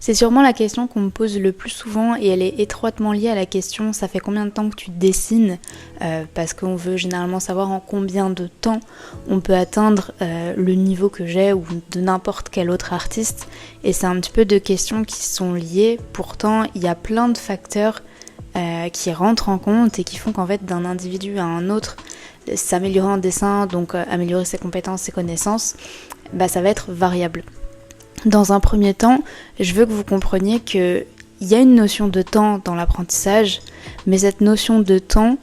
C'est sûrement la question qu'on me pose le plus souvent et elle est étroitement liée à la question ça fait combien de temps que tu dessines parce qu'on veut généralement savoir en combien de temps on peut atteindre le niveau que j'ai ou de n'importe quel autre artiste, et c'est un petit peu deux questions qui sont liées. Pourtant il y a plein de facteurs qui rentrent en compte et qui font qu'en fait d'un individu à un autre, s'améliorer en dessin, donc améliorer ses compétences, ses connaissances, ça va être variable. Dans un premier temps, je veux que vous compreniez qu'il y a une notion de temps dans l'apprentissage, mais cette notion de temps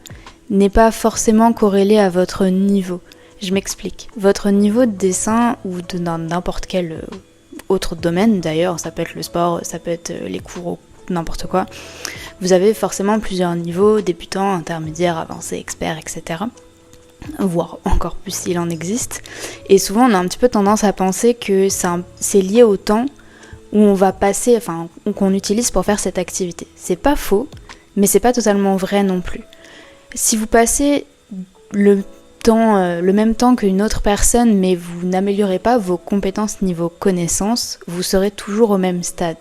n'est pas forcément corrélée à votre niveau. Je m'explique. Votre niveau de dessin ou de n'importe quel autre domaine, d'ailleurs, ça peut être le sport, ça peut être les cours, n'importe quoi, vous avez forcément plusieurs niveaux, débutant, intermédiaire, avancé, expert, etc. Voire encore plus s'il en existe. Et souvent on a un petit peu tendance à penser que c'est lié au temps où on va passer, ou qu'on utilise pour faire cette activité. C'est pas faux, mais c'est pas totalement vrai non plus. Si vous passez le même temps qu'une autre personne, mais vous n'améliorez pas vos compétences niveau connaissances, vous serez toujours au même stade.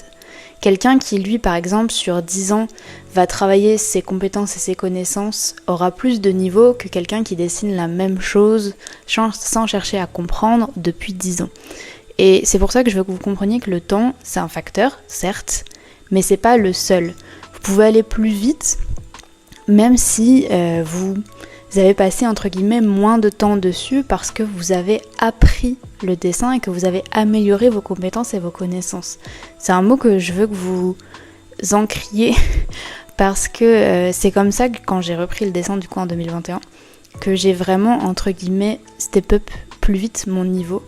Quelqu'un qui, lui, par exemple, sur 10 ans, va travailler ses compétences et ses connaissances, aura plus de niveau que quelqu'un qui dessine la même chose sans chercher à comprendre depuis 10 ans. Et c'est pour ça que je veux que vous compreniez que le temps, c'est un facteur, certes, mais c'est pas le seul. Vous pouvez aller plus vite, même si vous avez passé entre guillemets moins de temps dessus parce que vous avez appris le dessin et que vous avez amélioré vos compétences et vos connaissances. C'est un mot que je veux que vous encriez parce que c'est comme ça que quand j'ai repris le dessin du coup en 2021, que j'ai vraiment entre guillemets step up plus vite mon niveau.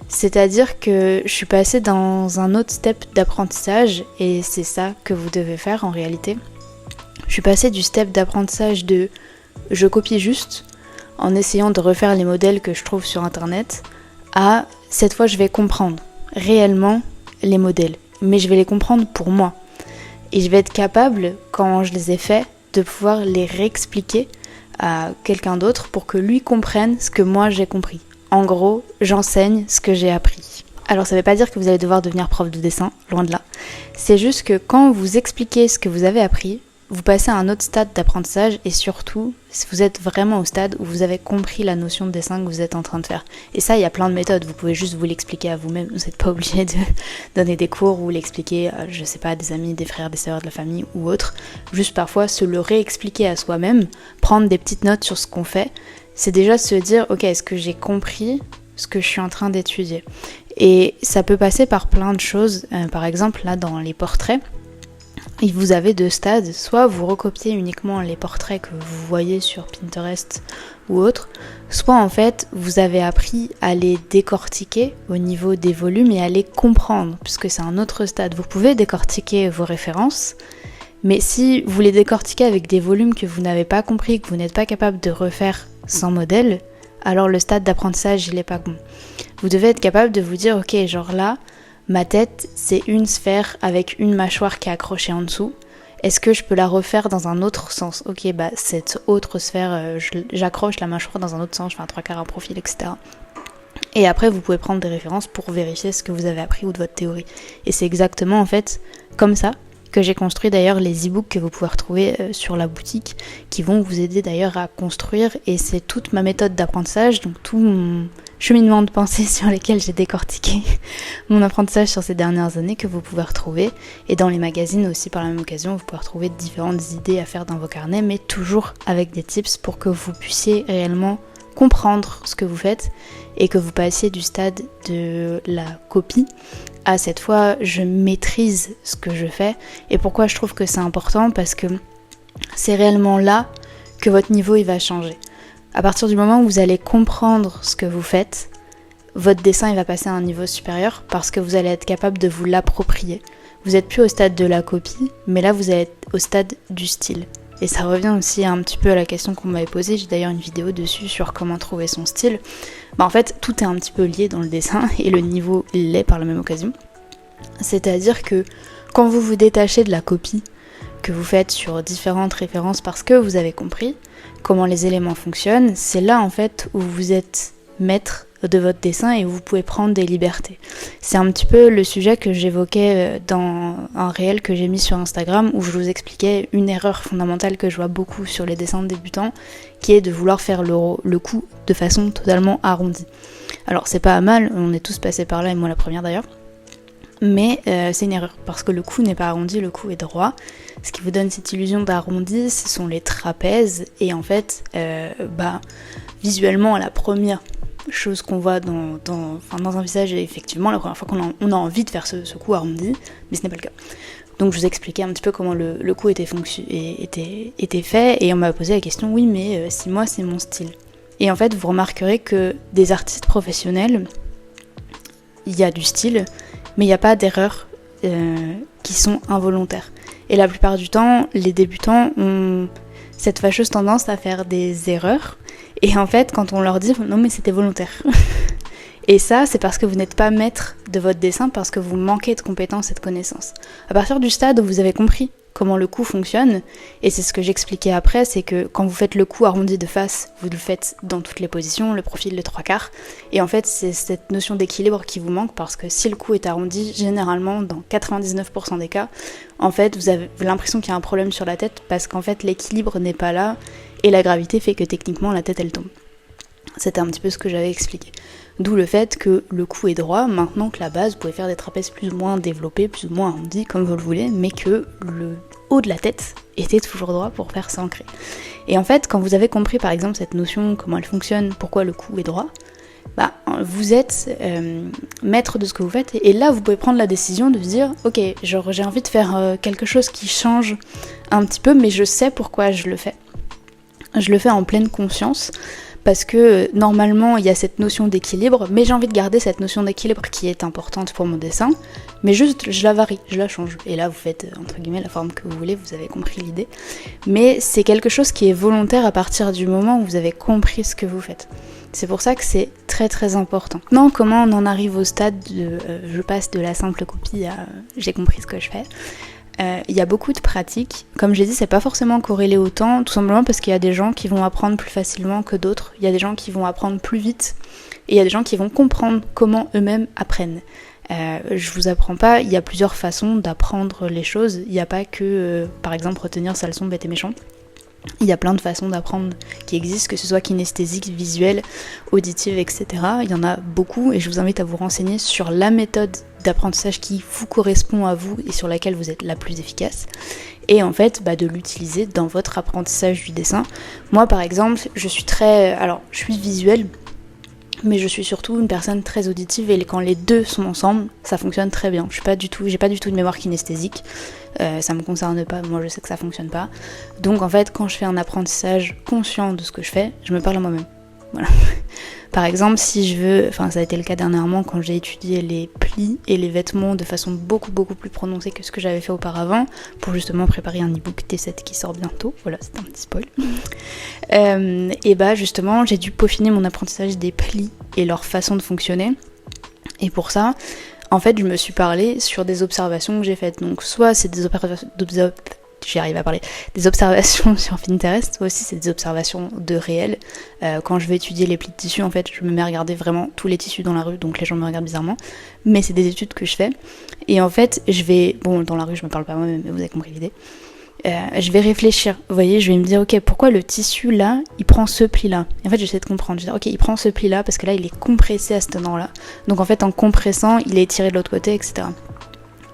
C'est-à-dire que je suis passée dans un autre step d'apprentissage et c'est ça que vous devez faire en réalité. Je suis passée du step d'apprentissage de je copie juste en essayant de refaire les modèles que je trouve sur internet à cette fois je vais comprendre réellement les modèles, mais je vais les comprendre pour moi et je vais être capable quand je les ai faits de pouvoir les réexpliquer à quelqu'un d'autre pour que lui comprenne ce que moi j'ai compris. En gros, j'enseigne ce que j'ai appris. Alors ça ne veut pas dire que vous allez devoir devenir prof de dessin, loin de là. C'est juste que quand vous expliquez ce que vous avez appris, vous passez à un autre stade d'apprentissage et surtout, si vous êtes vraiment au stade où vous avez compris la notion de dessin que vous êtes en train de faire. Et ça, il y a plein de méthodes, vous pouvez juste vous l'expliquer à vous-même, vous n'êtes pas obligé de donner des cours ou l'expliquer, je sais pas, à des amis, des frères, des sœurs, de la famille ou autre. Juste parfois se le réexpliquer à soi-même, prendre des petites notes sur ce qu'on fait, c'est déjà se dire, ok, est-ce que j'ai compris ce que je suis en train d'étudier? Et ça peut passer par plein de choses, par exemple là dans les portraits, et vous avez deux stades, soit vous recopiez uniquement les portraits que vous voyez sur Pinterest ou autre, soit en fait vous avez appris à les décortiquer au niveau des volumes et à les comprendre, puisque c'est un autre stade. Vous pouvez décortiquer vos références, mais si vous les décortiquez avec des volumes que vous n'avez pas compris, que vous n'êtes pas capable de refaire sans modèle, alors le stade d'apprentissage il est pas bon. Vous devez être capable de vous dire ok, genre là, ma tête, c'est une sphère avec une mâchoire qui est accrochée en dessous. Est-ce que je peux la refaire dans un autre sens? Ok, cette autre sphère, j'accroche la mâchoire dans un autre sens, je fais un 3/4, un profil, etc. Et après, vous pouvez prendre des références pour vérifier ce que vous avez appris ou de votre théorie. Et c'est exactement en fait comme ça que j'ai construit d'ailleurs les e-books que vous pouvez retrouver sur la boutique, qui vont vous aider d'ailleurs à construire. Et c'est toute ma méthode d'apprentissage, donc tout mon cheminement de pensée sur lesquels j'ai décortiqué mon apprentissage sur ces dernières années que vous pouvez retrouver. Et dans les magazines aussi par la même occasion, vous pouvez retrouver différentes idées à faire dans vos carnets, mais toujours avec des tips pour que vous puissiez réellement comprendre ce que vous faites et que vous passiez du stade de la copie à cette fois je maîtrise ce que je fais. Et pourquoi je trouve que c'est important? Parce que c'est réellement là que votre niveau il va changer. À partir du moment où vous allez comprendre ce que vous faites, votre dessin il va passer à un niveau supérieur parce que vous allez être capable de vous l'approprier. Vous n'êtes plus au stade de la copie, mais là vous allez être au stade du style. Et ça revient aussi un petit peu à la question qu'on m'avait posée, j'ai d'ailleurs une vidéo dessus sur comment trouver son style. En fait, tout est un petit peu lié dans le dessin et le niveau l'est par la même occasion. C'est-à-dire que quand vous vous détachez de la copie que vous faites sur différentes références parce que vous avez compris comment les éléments fonctionnent, c'est là en fait où vous êtes maître de votre dessin et où vous pouvez prendre des libertés. C'est un petit peu le sujet que j'évoquais dans un réel que j'ai mis sur Instagram où je vous expliquais une erreur fondamentale que je vois beaucoup sur les dessins de débutants, qui est de vouloir faire le coup de façon totalement arrondie. Alors c'est pas mal, on est tous passés par là et moi la première d'ailleurs, mais c'est une erreur parce que le cou n'est pas arrondi, le cou est droit. Ce qui vous donne cette illusion d'arrondi, ce sont les trapèzes et en fait, visuellement, la première chose qu'on voit dans un visage, et effectivement la première fois qu'on a envie de faire ce cou arrondi, mais ce n'est pas le cas. Donc je vous expliquais un petit peu comment le cou était fait et on m'a posé la question, oui mais si moi c'est mon style. Et en fait vous remarquerez que des artistes professionnels, il y a du style, mais il n'y a pas d'erreurs qui sont involontaires. Et la plupart du temps, les débutants ont cette fâcheuse tendance à faire des erreurs. Et en fait, quand on leur dit « non mais c'était volontaire ». Et ça, c'est parce que vous n'êtes pas maître de votre dessin, parce que vous manquez de compétences et de connaissances. À partir du stade où vous avez compris comment le cou fonctionne, et c'est ce que j'expliquais après, c'est que quand vous faites le cou arrondi de face, vous le faites dans toutes les positions, le profil, le 3/4, et en fait c'est cette notion d'équilibre qui vous manque, parce que si le cou est arrondi, généralement dans 99% des cas, en fait vous avez l'impression qu'il y a un problème sur la tête, parce qu'en fait l'équilibre n'est pas là, et la gravité fait que techniquement la tête elle tombe. C'était un petit peu ce que j'avais expliqué. D'où le fait que le cou est droit, maintenant que la base, vous pouvez faire des trapèzes plus ou moins développés, plus ou moins arrondis, comme vous le voulez, mais que le haut de la tête était toujours droit pour faire s'ancrer. Et en fait, quand vous avez compris par exemple cette notion, comment elle fonctionne, pourquoi le cou est droit, vous êtes maître de ce que vous faites, et là vous pouvez prendre la décision de vous dire, ok, genre j'ai envie de faire quelque chose qui change un petit peu, mais je sais pourquoi je le fais. Je le fais en pleine conscience, parce que normalement il y a cette notion d'équilibre, mais j'ai envie de garder cette notion d'équilibre qui est importante pour mon dessin, mais juste je la varie, je la change. Et là vous faites entre guillemets la forme que vous voulez, vous avez compris l'idée. Mais c'est quelque chose qui est volontaire à partir du moment où vous avez compris ce que vous faites. C'est pour ça que c'est très très important. Maintenant, comment on en arrive au stade de je passe de la simple copie à j'ai compris ce que je fais. Il y a beaucoup de pratiques. Comme j'ai dit, c'est pas forcément corrélé au temps, tout simplement parce qu'il y a des gens qui vont apprendre plus facilement que d'autres, il y a des gens qui vont apprendre plus vite, et il y a des gens qui vont comprendre comment eux-mêmes apprennent. Je vous apprends pas, il y a plusieurs façons d'apprendre les choses, il n'y a pas que, par exemple, retenir sa leçon bête et méchant. Il y a plein de façons d'apprendre qui existent, que ce soit kinesthésique, visuelle, auditive, etc. Il y en a beaucoup et je vous invite à vous renseigner sur la méthode d'apprentissage qui vous correspond à vous et sur laquelle vous êtes la plus efficace. Et en fait, de l'utiliser dans votre apprentissage du dessin. Moi, par exemple, je suis visuelle, mais je suis surtout une personne très auditive et quand les deux sont ensemble, ça fonctionne très bien. J'ai pas du tout de mémoire kinesthésique, ça me concerne pas, moi je sais que ça fonctionne pas. Donc en fait, quand je fais un apprentissage conscient de ce que je fais, je me parle à moi-même. Voilà. Par exemple, si je veux, ça a été le cas dernièrement quand j'ai étudié les plis et les vêtements de façon beaucoup plus prononcée que ce que j'avais fait auparavant, pour justement préparer un e-book T7 qui sort bientôt, voilà, c'est un petit spoil. Justement, j'ai dû peaufiner mon apprentissage des plis et leur façon de fonctionner, et pour ça, en fait, je me suis parlé sur des observations que j'ai faites. Donc soit c'est des observations sur Pinterest, soit aussi c'est des observations de réel. Quand je vais étudier les plis de tissu, en fait, je me mets à regarder vraiment tous les tissus dans la rue, donc les gens me regardent bizarrement, mais c'est des études que je fais. Et en fait, dans la rue, je me parle pas moi-même, mais vous avez compris l'idée. Je vais réfléchir, vous voyez, je vais me dire, ok, pourquoi le tissu là, il prend ce pli là. Et en fait, j'essaie de comprendre, je vais dire, ok, il prend ce pli là parce que là, il est compressé à cet endroit-là. Donc en fait, en compressant, il est étiré de l'autre côté, etc.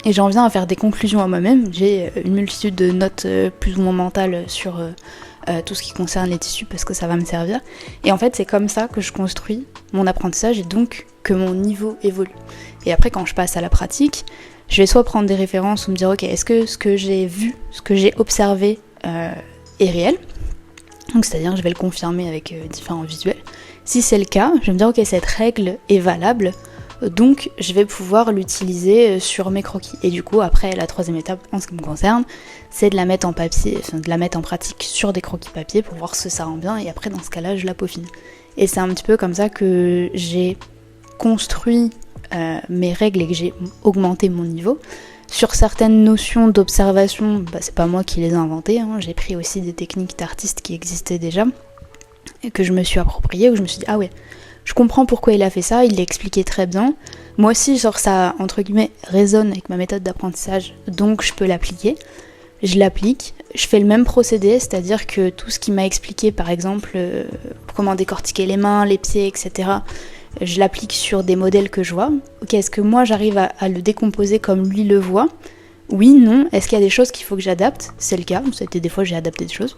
Et j'en viens à faire des conclusions à moi-même. J'ai une multitude de notes plus ou moins mentales sur tout ce qui concerne les tissus parce que ça va me servir. Et en fait, c'est comme ça que je construis mon apprentissage et donc que mon niveau évolue. Et après, quand je passe à la pratique, je vais soit prendre des références ou me dire, ok, est-ce que ce que j'ai vu, ce que j'ai observé est réel ? Donc c'est-à-dire que je vais le confirmer avec différents visuels. Si c'est le cas, je vais me dire, ok, cette règle est valable, donc je vais pouvoir l'utiliser sur mes croquis. Et du coup, après, la troisième étape, en ce qui me concerne, c'est de la mettre en papier, de la mettre en pratique sur des croquis papier pour voir si ça rend bien, et après, dans ce cas-là, je la peaufine. Et c'est un petit peu comme ça que j'ai construit mes règles et que j'ai augmenté mon niveau. Sur certaines notions d'observation, c'est pas moi qui les ai inventées, hein. J'ai pris aussi des techniques d'artistes qui existaient déjà et que je me suis appropriées, où je me suis dit, ah ouais, Je comprends pourquoi il a fait ça, il l'a expliqué très bien. Moi aussi, genre ça, entre guillemets, résonne avec ma méthode d'apprentissage, donc je peux l'appliquer. Je l'applique, je fais le même procédé, c'est-à-dire que tout ce qu'il m'a expliqué, par exemple, comment décortiquer les mains, les pieds, etc., je l'applique sur des modèles que je vois. Ok, est-ce que moi j'arrive à le décomposer comme lui le voit ? Oui, non. Est-ce qu'il y a des choses qu'il faut que j'adapte ? C'est le cas, c'était des fois j'ai adapté des choses.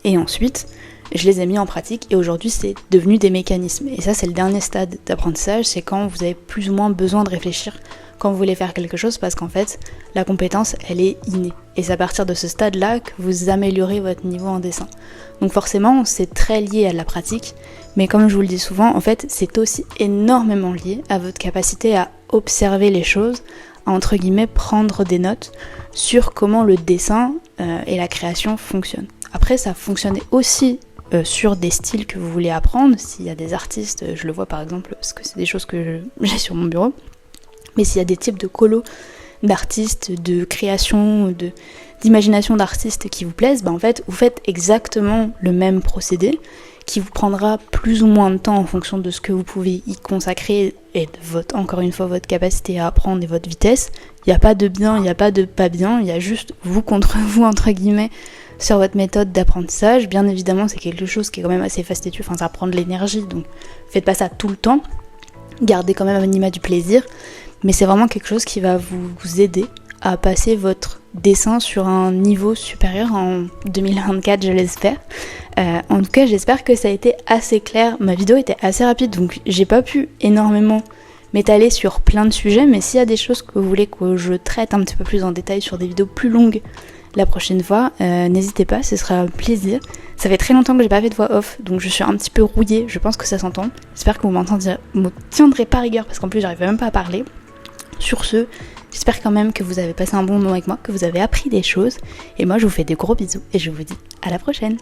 Et ensuite, je les ai mis en pratique et aujourd'hui c'est devenu des mécanismes. Et ça c'est le dernier stade d'apprentissage, c'est quand vous avez plus ou moins besoin de réfléchir quand vous voulez faire quelque chose, parce qu'en fait la compétence elle est innée. Et c'est à partir de ce stade-là que vous améliorez votre niveau en dessin. Donc forcément c'est très lié à la pratique, mais comme je vous le dis souvent, en fait c'est aussi énormément lié à votre capacité à observer les choses, à entre guillemets prendre des notes sur comment le dessin et la création fonctionnent. Après ça fonctionnait aussi sur des styles que vous voulez apprendre. S'il y a des artistes, je le vois par exemple, parce que c'est des choses que j'ai sur mon bureau, mais s'il y a des types de colos d'artistes, de création, d'imagination d'artistes qui vous plaisent, en fait vous faites exactement le même procédé qui vous prendra plus ou moins de temps en fonction de ce que vous pouvez y consacrer et de encore une fois votre capacité à apprendre et votre vitesse. Il n'y a pas de bien, il n'y a pas de pas bien, il y a juste vous contre vous entre guillemets sur votre méthode d'apprentissage. Bien évidemment c'est quelque chose qui est quand même assez fastidieux, ça prend de l'énergie, donc faites pas ça tout le temps, gardez quand même un minima du plaisir, mais c'est vraiment quelque chose qui va vous aider à passer votre dessin sur un niveau supérieur en 2024, je l'espère. En tout cas j'espère que ça a été assez clair, ma vidéo était assez rapide donc j'ai pas pu énormément m'étaler sur plein de sujets, mais s'il y a des choses que vous voulez que je traite un petit peu plus en détail sur des vidéos plus longues la prochaine fois, n'hésitez pas, ce sera un plaisir. Ça fait très longtemps que j'ai pas fait de voix off, donc je suis un petit peu rouillée, je pense que ça s'entend. J'espère que vous me tiendrez pas rigueur parce qu'en plus j'arrive même pas à parler. Sur ce, j'espère quand même que vous avez passé un bon moment avec moi, que vous avez appris des choses, et moi je vous fais des gros bisous et je vous dis à la prochaine.